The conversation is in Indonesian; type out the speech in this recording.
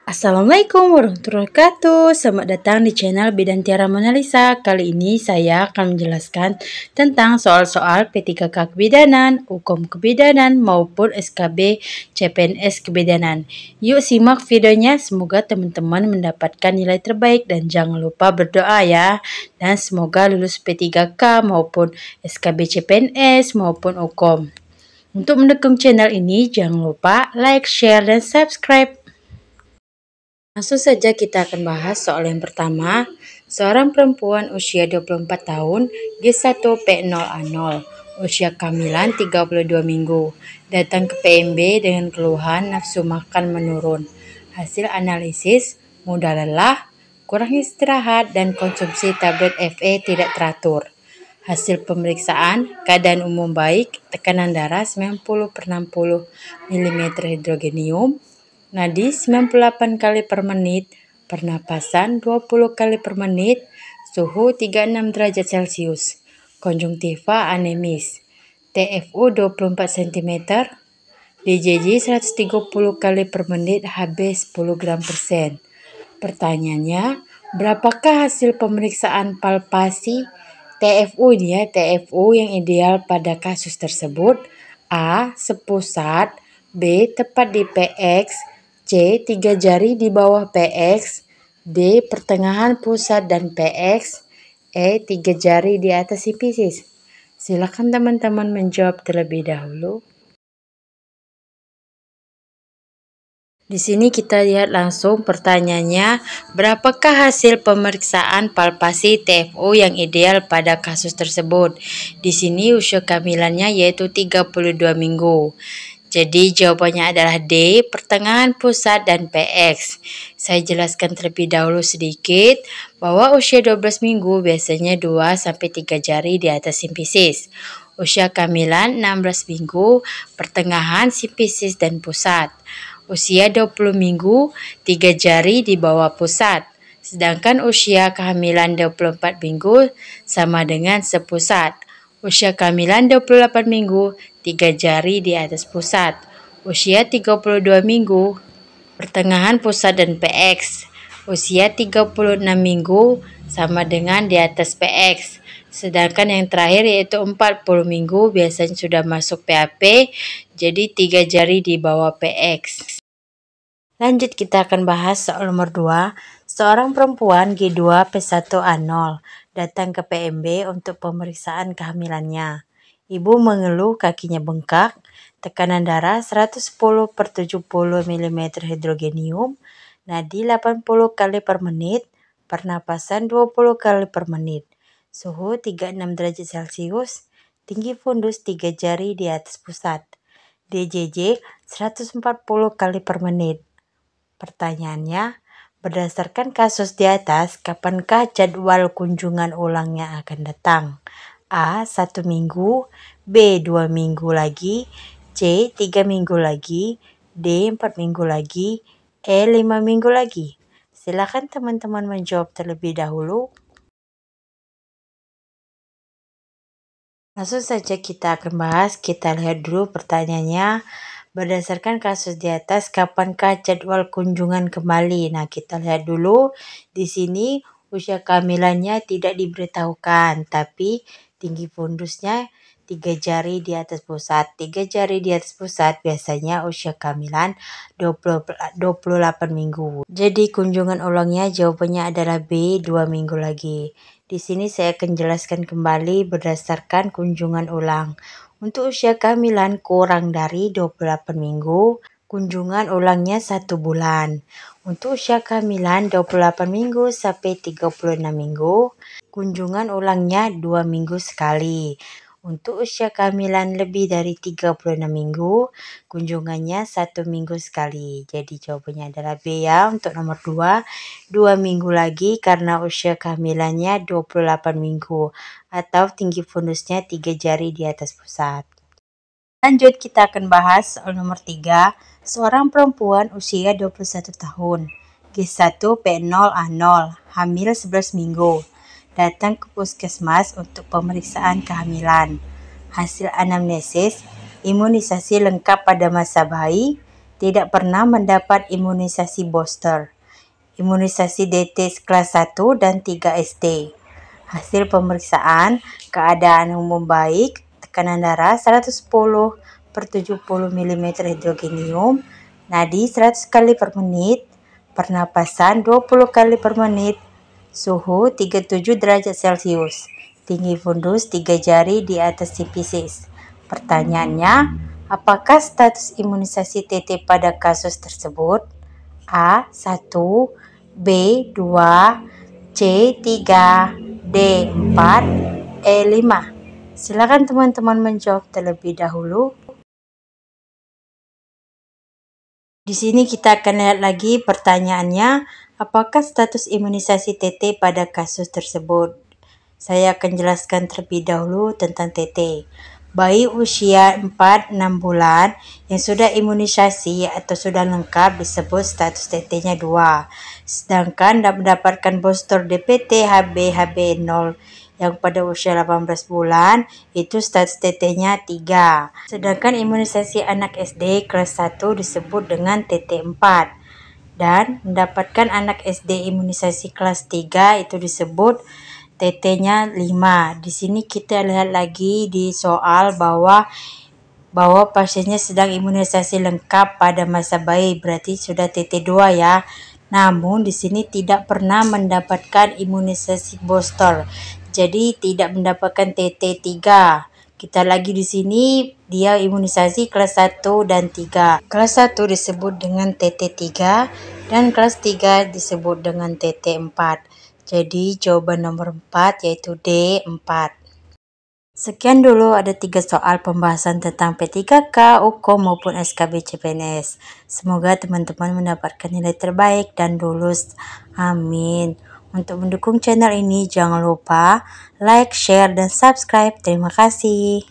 Assalamualaikum warahmatullahi wabarakatuh. Selamat datang di channel Bidan Tiara Monalisa. Kali ini saya akan menjelaskan tentang soal-soal P3K Kebidanan, Hukum Kebidanan maupun SKB CPNS Kebidanan. Yuk simak videonya, semoga teman-teman mendapatkan nilai terbaik dan jangan lupa berdoa ya. Dan semoga lulus P3K maupun SKB CPNS maupun Hukum. Untuk mendukung channel ini jangan lupa like, share, dan subscribe. Langsung saja kita akan bahas soal yang pertama. Seorang perempuan usia 24 tahun, G1P0A0, usia kehamilan 32 minggu, datang ke PMB dengan keluhan nafsu makan menurun. Hasil analisis, mudah lelah, kurang istirahat, dan konsumsi tablet FE tidak teratur. Hasil pemeriksaan, keadaan umum baik, tekanan darah 90/60 mm hidrogenium, nadi 98 kali per menit, pernapasan 20 kali per menit, suhu 36 derajat Celcius, konjungtiva anemis, TFU 24 cm, DJJ 130 kali per menit, HB 10 gram persen. Pertanyaannya, berapakah hasil pemeriksaan palpasi TFU yang ideal pada kasus tersebut? A. Sepusat, B. Tepat di PX, C. 3 jari di bawah PX, D. Pertengahan pusat dan PX, E. 3 jari di atas sipisis. Silakan teman-teman menjawab terlebih dahulu. Di sini kita lihat langsung pertanyaannya, berapakah hasil pemeriksaan palpasi TFU yang ideal pada kasus tersebut? Di sini usia kehamilannya yaitu 32 minggu. Jadi jawabannya adalah D, pertengahan pusat dan PX. Saya jelaskan terlebih dahulu sedikit bahwa usia 12 minggu biasanya 2-3 jari di atas simpisis. Usia kehamilan 16 minggu, pertengahan simpisis dan pusat. Usia 20 minggu, 3 jari di bawah pusat. Sedangkan usia kehamilan 24 minggu sama dengan sepusat. Usia kehamilan 28 minggu, 3 jari di atas pusat. Usia 32 minggu, pertengahan pusat dan PX. Usia 36 minggu sama dengan di atas PX. Sedangkan yang terakhir yaitu 40 minggu biasanya sudah masuk PAP, jadi 3 jari di bawah PX. Lanjut kita akan bahas soal nomor 2. Seorang perempuan G2P1A0 datang ke PMB untuk pemeriksaan kehamilannya. Ibu mengeluh kakinya bengkak, tekanan darah 110/70 mm hidrogenium, nadi 80 kali per menit, pernapasan 20 kali per menit, suhu 36 derajat Celcius, tinggi fundus 3 jari di atas pusat, DJJ 140 kali per menit. Pertanyaannya, berdasarkan kasus di atas, kapankah jadwal kunjungan ulangnya akan datang? A. 1 minggu, B. 2 minggu lagi, C. 3 minggu lagi, D. 4 minggu lagi, E. 5 minggu lagi. Silakan teman-teman menjawab terlebih dahulu. Langsung saja kita akan bahas, kita lihat dulu pertanyaannya. Berdasarkan kasus di atas, kapankah jadwal kunjungan kembali? Nah, kita lihat dulu. Di sini usia kehamilannya tidak diberitahukan, tapi tinggi fundusnya 3 jari di atas pusat. 3 jari di atas pusat biasanya usia kehamilan 28 minggu. Jadi kunjungan ulangnya jawabannya adalah B, 2 minggu lagi. Di sini saya akan jelaskan kembali berdasarkan kunjungan ulang. Untuk usia kehamilan kurang dari 28 minggu, kunjungan ulangnya 1 bulan. Untuk usia kehamilan 28 minggu sampai 36 minggu, kunjungan ulangnya 2 minggu sekali. Untuk usia kehamilan lebih dari 36 minggu, kunjungannya 1 minggu sekali. Jadi jawabannya adalah B ya untuk nomor 2, 2 minggu lagi karena usia kehamilannya 28 minggu atau tinggi fundusnya 3 jari di atas pusat. Lanjut kita akan bahas soal nomor 3. Seorang perempuan usia 21 tahun, G1P0A0, hamil 11 minggu, datang ke puskesmas untuk pemeriksaan kehamilan. Hasil anamnesis, imunisasi lengkap pada masa bayi, tidak pernah mendapat imunisasi booster. Imunisasi DT kelas 1 dan 3 SD. Hasil pemeriksaan, keadaan umum baik, tekanan darah 110/70 mm hidrogenium, nadi 100 kali per menit, pernapasan 20 kali per menit, suhu 37 derajat Celcius, tinggi fundus 3 jari di atas sipisis. Pertanyaannya, apakah status imunisasi TT pada kasus tersebut? A. 1, B. 2, C. 3, D. 4, E. 5. Silakan teman-teman menjawab terlebih dahulu. Di sini kita akan lihat lagi pertanyaannya, apakah status imunisasi TT pada kasus tersebut? Saya akan jelaskan terlebih dahulu tentang TT. Bayi usia 4-6 bulan yang sudah imunisasi atau sudah lengkap disebut status TT-nya 2. Sedangkan mendapatkan booster DPT HB-HB0 yang pada usia 18 bulan itu status TT-nya 3. Sedangkan imunisasi anak SD kelas 1 disebut dengan TT4. Dan mendapatkan anak SD imunisasi kelas 3 itu disebut TT-nya 5. Di sini kita lihat lagi di soal bahwa pasiennya sedang imunisasi lengkap pada masa bayi, berarti sudah TT2 ya. Namun di sini tidak pernah mendapatkan imunisasi booster. Jadi tidak mendapatkan TT3. Kita lagi di sini dia imunisasi kelas 1 dan 3. Kelas 1 disebut dengan TT3 dan kelas 3 disebut dengan TT4. Jadi jawaban nomor 4 yaitu D4. Sekian dulu ada 3 soal pembahasan tentang P3K, UKOM maupun SKB CPNS. Semoga teman-teman mendapatkan nilai terbaik dan lulus. Amin. Untuk mendukung channel ini jangan lupa like, share, dan subscribe. Terima kasih.